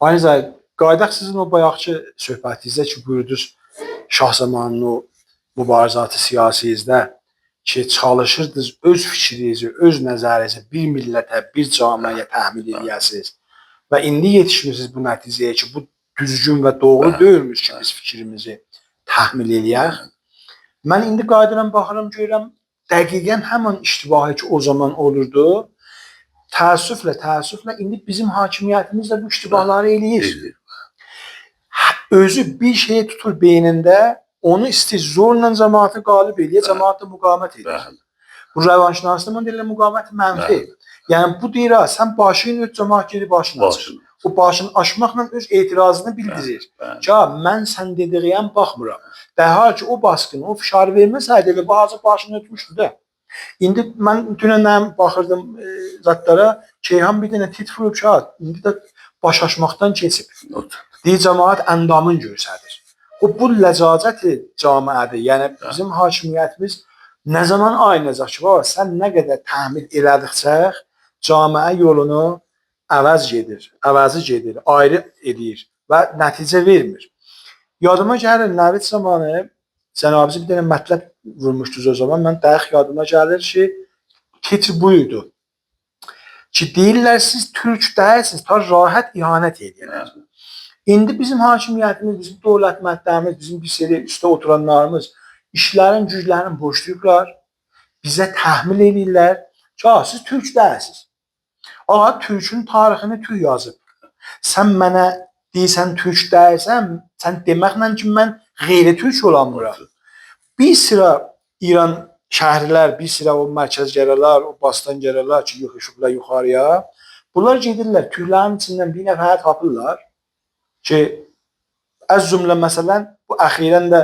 Aynı zamanda qaydaq sizin o bayaqçı söhbətinizdə ki, buyurdunuz şah zamanının o mübarizatı siyasinizdə ki, çalışırdınız öz fikrinizi, öz nəzərinizi bir millətə, bir camiyə təhmil edəsiniz və indi yetişmişsiniz bu nəticəyə ki, bu düzgün və doğru deyilmiş ki, biz fikrimizi təhmil edək. Mən indi qayıdıram, baxıram, görürəm, dəqiqən həmin iştibahi ki, o zaman olurdu. Təəssüflə indi bizim hakimiyyətimiz də bu iştibahları eləyir. Özü bir şeyi tutur beynində, onu istəyir zorla cəmaatı qalib eləyir, cəmaat da müqavimət edir. Bu rəvanşnasının deyirlər müqavimət mənfi. Yəni bu deyir, sən başını öt, cəmaat gedib başını açır. O başını açmaqla öz etirazını bildirir. Ki, mən sən dediyəm baxmıram. Dəhal ki, o baskını, o fişarı verməsəydi, başını ötmüşdü də. İndi mən dünən baxırdım zatlara, Keyhan bir dənə tit vurub ki, indi də baş açmaqdan keçib. Deyir, cəmaat əndamın görsədir. Bu ləcacəti camiədir. Yəni, bizim hakimiyyətimiz nə zaman aynacaq ki, sən nə qədər təhmil elədikcə camiə yolunu əvəzi gedir, ayrı edir və nəticə vermir. Yadıma gəlir, Nəvid zamanı Cənabınız bir dənə mətləb vurmuşdunuz o zaman. Mən dəqiq yadıma gəlir ki, titr buydu. Ki, deyirlər, siz türk deyilsiniz, ta rahat ihanət edirlər. İndi bizim hakimiyyətimiz, bizim dövlət mətləbimiz, bizim bir seri üstə oturanlarımız işlərin, güclərin boşlayıblar, bizə təhmil edirlər ki, siz türk deyilsiniz. Ağa, türkün tarixini türk yazıb. Sən mənə deyirsən, türk deyilsən, sən deməklə ki, mən qeyri-türk olamıram. Bir sıra İran şəhərlər, bir sıra o mərkəzgərələr, o bastancərələr ki, yıxışıblar yuxarıya, bunlar gedirlər, türklərin içindən bir nəfər tapırlar ki, az cümlə məsələn, bu əxirən də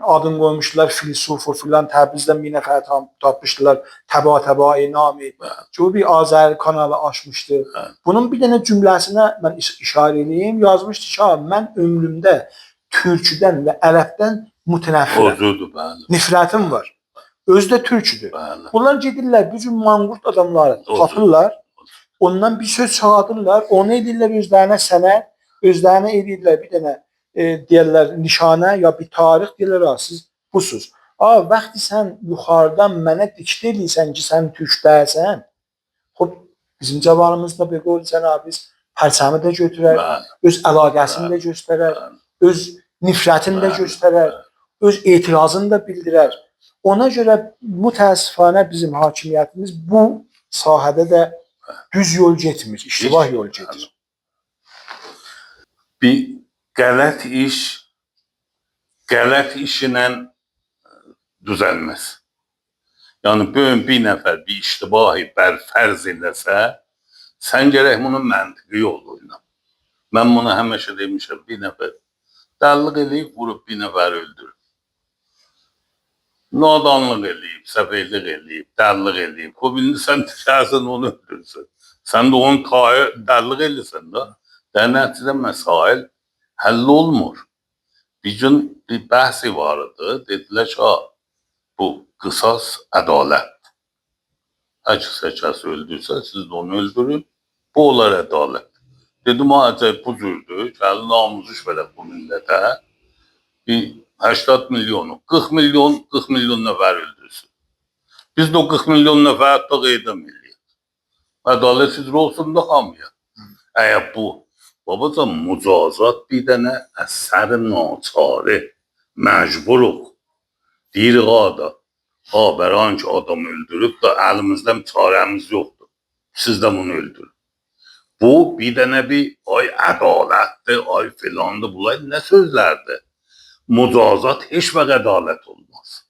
adını qoymuşlar, filsuf filan, Təbrizdən bir nəfər tapmışdılar, Təba-Təbai nami, ki, o bir Azər kanalı açmışdı. Bunun bir dənə cümləsinə mən işarə edeyim, yazmışdı ki, mən ömrümdə türküdən və ərəbdən mütənəffirəm. Nifrətim var. Özü də türküdür. Bunlar gedirlər, bir cür manqurt adamları tapırlar, ondan bir söz çağırırlar, onu edirlər özlərinə sənət, özlərinə edirlər bir dənə deyirlər nişanə ya bir tarix deyirlər, siz busuz. Vaxtı sən yuxarıdan mənə diktə edirsən ki, sən türk deyilsən, bizim cavanımız da bir qol cənabız pərçəmi də götürər, öz əlaqəsini də göstərər, öz nifrətini də göstərər, öz etirazını da bildirər. Ona görə mütəəssifanə bizim hakimiyyətimiz bu sahədə də düz yol getmir, iştibah yol gedir. Bir qələt işlə düzəlməz. Yəni, bir nəfər bir iştibahi bərfərz eləsə, sən gərək bunun məntiqi yoluyla. Mən bunu həmişə demişəm, bir nəfər dəllıq eləyib, vurub bir nəfər öldürür. Nadanlıq eləyib, səfeylik eləyib, dəllıq eləyib. Indi sən düşərsən, onu öldürürsən. Sən də onun dəllıq eləyirsən də. Nəticədə məsail həll olmur. Bir gün bir bəhsi vardı, dedilər ki, bu qısas ədalət. Hər kəs öldürsə, siz də onu öldürün, bu olar ədalət. Dedim, acayip bu cürdür, gəlin namuzuş verək bu millətə, bir 80 milyonu, 40 milyon nəfər öldürsün. Biz də o 40 milyon nəfər hətta qeydəm eləyək. Ədalət sizrə olsun da hamıya. Əgər bu, babacan, mücazat bir dənə əsər naçarı, məcburuq. Deyirik da, bərən ki, adam öldürüb da əlimizdən çarəmiz yoxdur. Siz də bunu öldürün. Bu bir dənə bir ay ədalətdir, ay filandır, bunlar nə sözlərdir? Mücazat heç vaxt ədalət olmaz.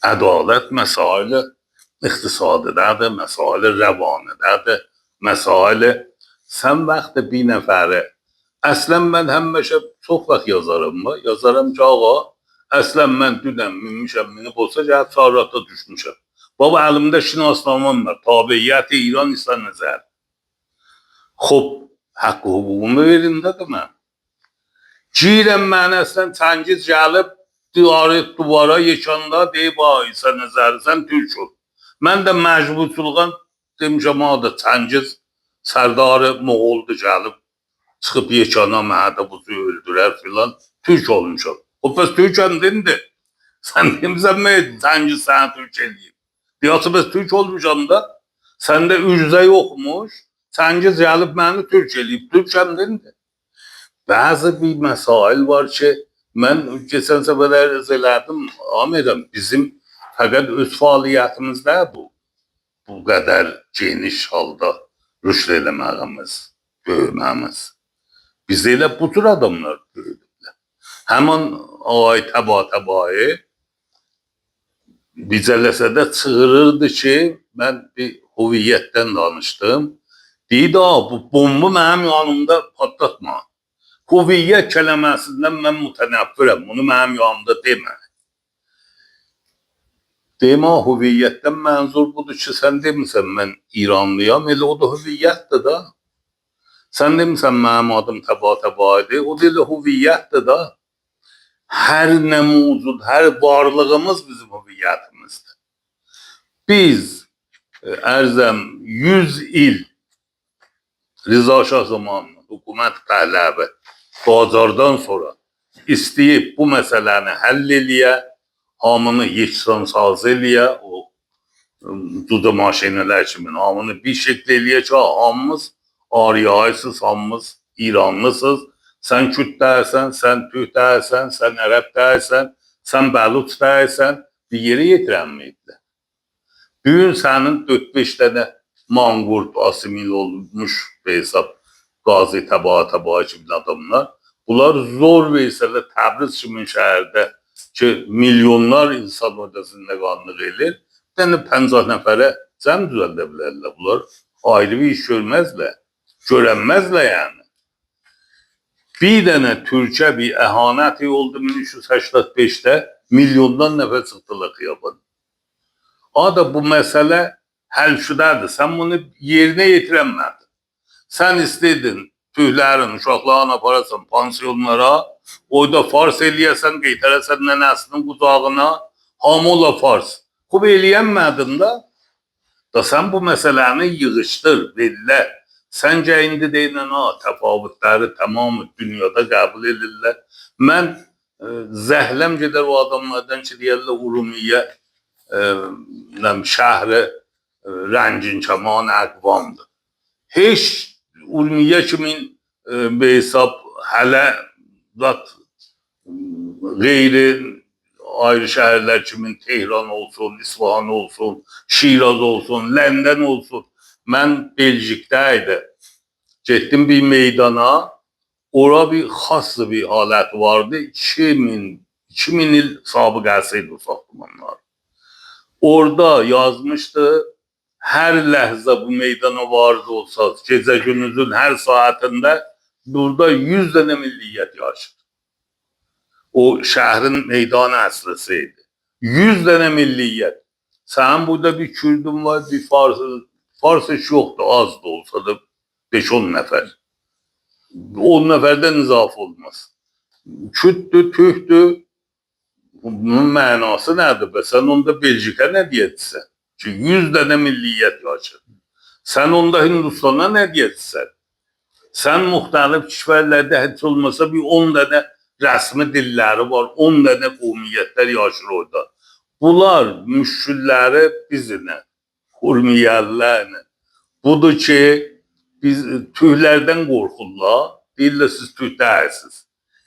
Ədalət məsaili iqtisadidədir, məsaili rəvanidədir, məsaili sən vaxtı bir nəfəri, əslən mən həmişə çox vaxt yazaram ki, ağa, əslən mən dünən minmişəm, minib olsa gəlib çarrata düşmüşəm. Baba, əlimdə şinasnamam var, tabiyyəti İran isə nəzər. Xob, haqqı hüququmu verin dedim mən. Girəm mən əslən Çəngiz gəlib, duvara yekanda deyib, sən nəzəri, sən türk ol. Mən də məcburçuluğan demişəm, da Çəngiz sərdarı Moğoldu gəlib, Çıxıb yekana mənə buzu öldürər filan. Türk olmuşam. O pes Türk əmdindir. Sən demisən mi? Sən səni Türk eləyib. Deyəsə pes Türk olmuşam da. Səndə ürzə yoxmuş. Səngiz gəlib məni Türk eləyib. Türk əmdindir. Bəzi bir məsail var ki, mən keçən səfər ərz elədim, Ahmetəm, bizim fəqət öz fəaliyyətimizdə bu qədər geniş halda rüşd eləməyimiz, böyüməyimiz. Biz elə bu tür adamlar böyüdüblər. Həman ay təba-təbayı Bicələsədə çığırırdı ki, mən bir huviyyətdən danışdım. Deydi, bu bombu mənim yanımda patlatma. Huviyyət kələməsindən mən mütənəffirəm, bunu mənim yanımda demə. Demə, huviyyətdən mənzur budur ki, sən demisən mən İranlıyam, elə o da huviyyətdir da. Sən demisən mənim adım təba-təbaydı, o da elə huviyyətdir da. Hər nə mövcud, hər varlığımız bizim huviyyətimizdir. Biz ərzəm 100 il Rıza Şah zamanında hökumət tələbi Qacardan sonra istəyib bu məsələni həll eləyə, hamını yeksansaz eləyə, o duda maşinələr kimi hamını bir şəkil eləyə ki, hamımız ariyaysız, hamımız İranlısız, sən Kürt dərsən, sən Türk dərsən, sən Ərəb dərsən, sən Bəluç dərsən, bir yerə yetirənməyiblər. Bugün sənin 4-5 dənə manqurt asimil olmuş hesab qazi təba-təba kimi adamlar, bunlar zor veysələ Təbriz kimi şəhərdə ki, milyonlar insan orada zindəqanlıq edir, yəni 50 nəfərə cəm düzəldə bilərlər. Bunlar ayrı bir iş görməzlər, görənməzlər yəni. Bir dənə Türkə bir əhanəti oldu 1385-də, milyondan nəfər çıxdılar xiyabana. Ada bu məsələ həll-şüdədir. Sən bunu yerinə yetirənmədin. Sən istədin tüylərin, uşaqlarını aparasan pansiyonlara, orada fars eləyəsən, qeytərəsən nənəsinin qucağına, hamola fars. Xub eləyənmədin da sən bu məsələni yığışdır, bellə. Səncə indi deyilən, təfavütləri tamamı dünyada qəbul edirlər. Mən zəhləm gedər o adamlardan ki, deyərlər Urumiyyə şəhri rəngin kəman əqvamdır. Heç Urumiyyə kimin hesab hələ qeyri ayrı şəhərlər kimin Tehran olsun, İsfahan olsun, Şiraz olsun, Ləndən olsun. Mən Belçikdə idi. Getdim bir meydana, ora bir xas bir halət vardı. 2000 il sabıqəsi idi o saxtamanlar. Orada yazmışdı, hər ləhzə bu meydana vardı olsanız, gecə gününüzün hər saatində burada 100 dənə milliyyət yaşır. O şəhrin meydanı əslisiydi. 100 dənə milliyyət. Sənin burada bir Kürdün var, bir Fars heç yoxdur, az da olsa da 5-10 nəfər. 10 nəfərdən izaf olmaz. Kürdür, Türkdür. Bunun mənası nədir? Sən onda Belçikə nə deyəcəksən? Ki 100 dənə milliyyət yaşır. Sən onda Hindistana nə deyəcəksən? Sən müxtəlif kişilərdə heç olmasa bir 10 dənə rəsmi dilləri var, 10 dənə qovmiyyətlər yaşır orada. Bunlar müşkülləri bizlə, Urmiyəllərlə. Budur ki, biz tüylərdən qorxurlar, deyirlər siz tüy dəyəsiniz.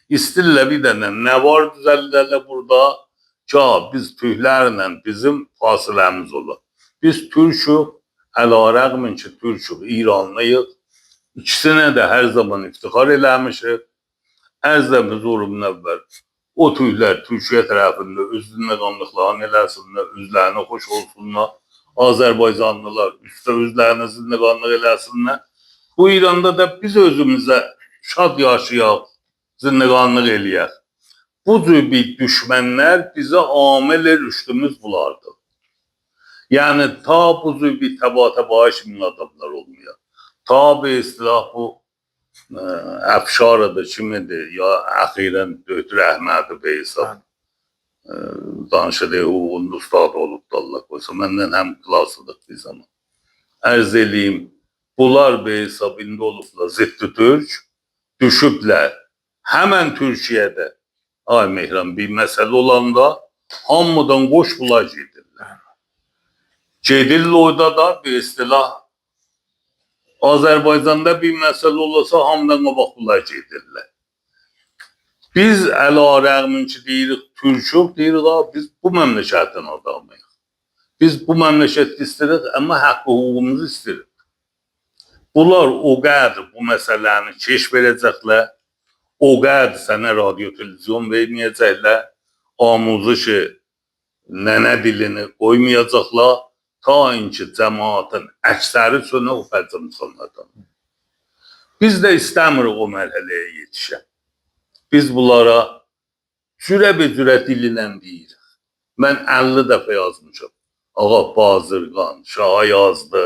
İstirlər bir dənə, nə var düzəllərlər burada? Ki, biz tüylərlə bizim fasiləmiz olur. Biz Türk'ük, ələ-rəğmin ki, Türk'ük, İranlıyıq. İkisinə də hər zaman iftixar eləmişik. Ərzəm huzurumdan əvvəl o tüylər Türkiyə tərəfində özünə qanlıqlarını eləsinlər, özlərinə xoş olsunlar. Azərbaycanlılar üstə özlərinə zindəqanlıq eləsinlər. Bu İranda da biz özümüzə şad yaşayaq, zindəqanlıq eləyək. Bu cür bir düşmənlər bizə amil rüşdümüz bulardı. Yəni ta bu cür bir təba-təba kimi adamlar olmuyor. Ta bir istilah bu Əfşarıdır, kimidir, ya əxirən Dötür Əhmədi Beysab. Danışıdır, o ustad olub da Allah qoysa. Məndən həm klasıdıq bir zaman. Ərz eləyim, bunlar Beysab indi olublar Ziddi Türk. düşüblər. Həmən Türkiyədə, ay Mehran, bir məsələ olanda hamıdan qoş bula gedirlər. Gedirlər orada da bir istilah, Azərbaycanda bir məsələ olursa hamıdan qabaq bula gedirlər. Biz ələ-rəğmin ki deyirik, Türk'ük deyirik, biz bu məmləkətin adamıyıq. Biz bu məmləkətdə istəyirik, amma haqqı hüququmuzu istəyirik. Bunlar o qədər bu məsələni keş verəcəklər, o qədər sənə radyo, televizyon verməyəcəklər, amuzuşu, nənə dilini qoymayacaqlar, ta ki cəmaatın əksəri sönə o fəcrim sonradan. Biz də istəmirik o mərhələyə yetişək. Biz bunlara cürə-becürə dililən deyirik. Mən 50 dəfə yazmışam. Ağa Bazırqan Şaha yazdı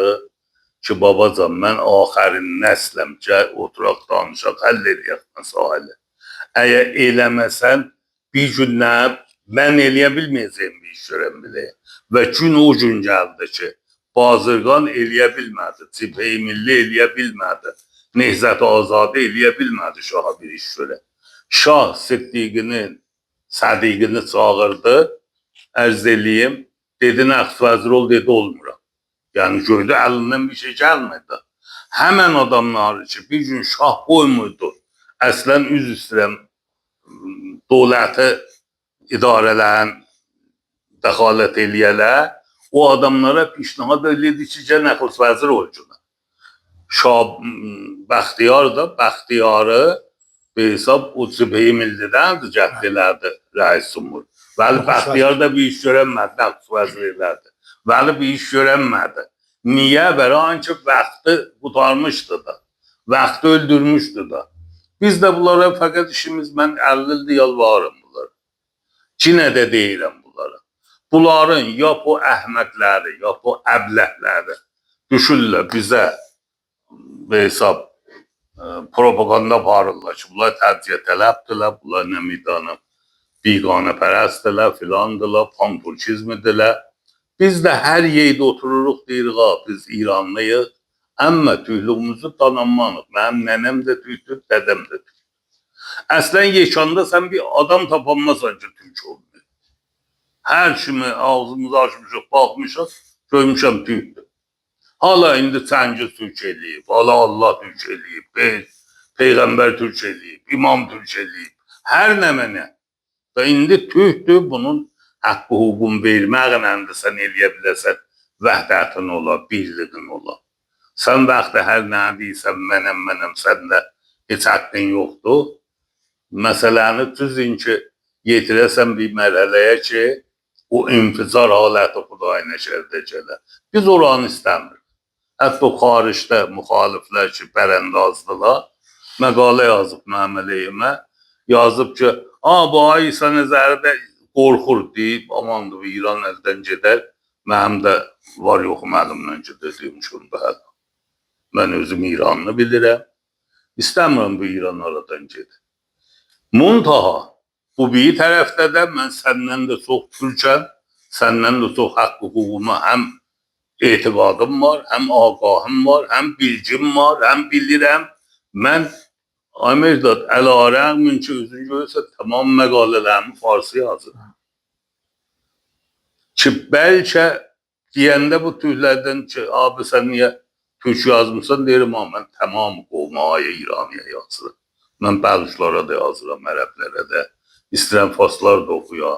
ki, babacan, mən axərin nəsləm, gəl oturaq danışaq, həll eləyək məsailə. Əgər eləməsən, bir gün nə, mən eləyə bilməyəcəyim bir iş görəm biləyəm. Və gün o gün gəldi ki, Bazırqan eləyə bilmədi, Cibhə-i Milli eləyə bilmədi, Nehzət Azadə eləyə bilmədi Şaha bir iş görə. Şah Sədiqini çağırdı, ərz eləyim, dedi nəqs vəzir ol, dedi olmuram. Yəni gördü əlindən bir şey gəlmədi. Həmən adamları ki, bir gün şah qoymuydu, əslən üz istəyirəm, dövləti idarələrin dəxalət eləyələr, o adamlara pişnahad eləyirdi ki, gəl nəqs vəzir ol günə. Şah Bəxtiyar da, Bəxtiyarı bir hesab o Cibhə-i Millidən cəhdilərdi rəis cumhur. Vəli Bəxtiyar da bir iş görənmədi, nəqs vəzir elədi. Vəli bir iş görənmədi. Niyə? Bəran ki, vaxtı qutarmışdı da. Vaxtı öldürmüşdü da. Biz də bunlara fəqət işimiz, mən 50 ildir yalvarırım bunlara. Cinə də deyirəm bunlara. Bunların ya bu əhməkləri, ya bu əbləhləri düşürlər bizə bir hesab propaganda aparırlar ki, bunlar təcziyə tələbdirlər, bunlar nə midanı biganə pərəstdirlər, filandırlar, panturkizmidirlər. Biz də hər yerdə otururuq deyirik, biz İranlıyıq, amma tüylüğümüzü tanımanıq. Mənim nənəm də tüydür, dədəm də tüydür. Əslən yekanda sən bir adam tapanmasan ki, Türk olmuyor. Hər kimi ağzımızı açmışıq, baxmışıq, görmüşəm tüydür. Hala indi Çəngiz Türk eləyib, hala Allah Türk eləyib, Peyğəmbər Türk eləyib, İmam Türk eləyib, hər nə mənə. Və indi tüydür, bunun haqqı hüququn verməklə də sən eləyə biləsən, vəhdətin ola, birliğin ola. Sən vaxtı hər nə deyirsən, mənəm, səndə heç haqqın yoxdur. Məsələni düzün ki, yetirəsən bir mərhələyə ki, o inficar haləti Xuday nəşərdə gələ. Biz oranı istəmirik. Hətta o xaricdə müxaliflər ki, bərəndazdılar, məqalə yazıb mənim əleyhimə, yazıb ki, bu İsa nəzərdə qorxur deyib, aman da İran əldən gedər, mənim də var yoxum əlimdən gedir demişim bəli. Mən özüm İranını bilirəm, istəmirəm bu İran aradan gedir. Muntaha, bu bir tərəfdə də mən səndən də çox türkəm, səndən də çox haqqı hüququma həm etibadım var, həm ağahım var, həm bilgim var, həm bilirəm. Mən Amerika'da ələ-rəğmin ki, özün görürsə, tamam məqalələrimi farsı yazıram. Ki, bəlkə deyəndə bu tüylərdən ki, abi sən niyə türk yazmışsan, deyirəm, mən tamam qovmaya, İraniyə yazıram. Mən bəluşlara da yazıram, ərəblərə də, istəyirəm faslar da oxuya.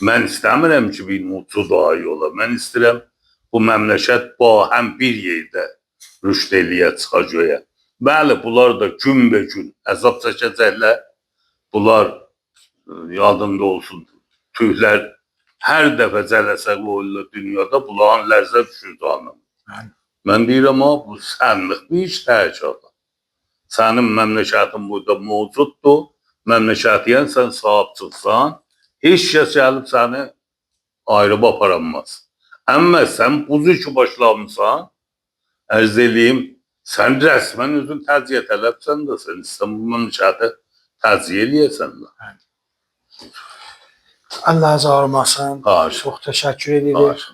Mən istəmirəm ki, bir mutlu dahi ola. Mən istəyirəm bu məmləkət həm bir yerdə rüşd eləyə, çıxa göyə. Bəli, bunlar da gün əzab çəkəcəklər. Bunlar yadında olsun, tüylər hər dəfə cələsəq olurlar dünyada, bunların lərzə düşür canım. Mən deyirəm, bu sənlik bir iş təhcədə. Sənin məmləkətin burada mövcuddur, məmləkətiyyən sən sahib çıxsan, heç kəs gəlib səni ayrıb aparanmaz. Amma sən buzu ki başlamısan, ərz eləyim, sən rəsmən özün təziyə tələbsən də, sən İstanbul məmləkəti təziyə eləyəsən də. Allah azarmasın. Çox təşəkkür edirik.